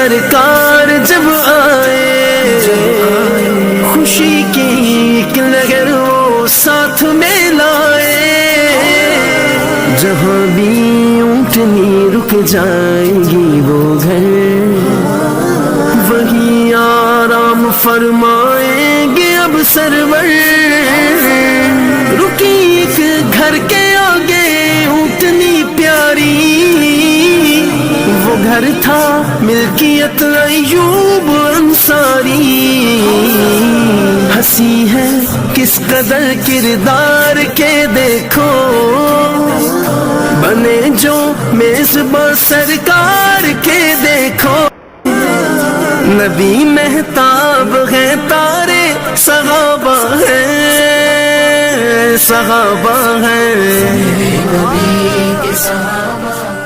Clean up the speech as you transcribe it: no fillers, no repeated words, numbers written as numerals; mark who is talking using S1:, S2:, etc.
S1: سرکار جب آئے، خوشی کی ایک لہر وہ ساتھ میں لائے، جہاں بھی اونٹنی رک جائے گی وہ گھر، وہی آرام فرمائیں گے اب سرور۔ رکی ایک گھر کے آگے اونٹنی پیاری، وہ گھر تھا ملکیت ایوب انصاری۔ ہنسی ہے کس قدر کردار کے دیکھو، بنے جو میزباں سرکار کے دیکھو، نبی مہتاب ہیں تارے صحابہ ہیں، صحابہ ہیں،
S2: نبی کے صحابہ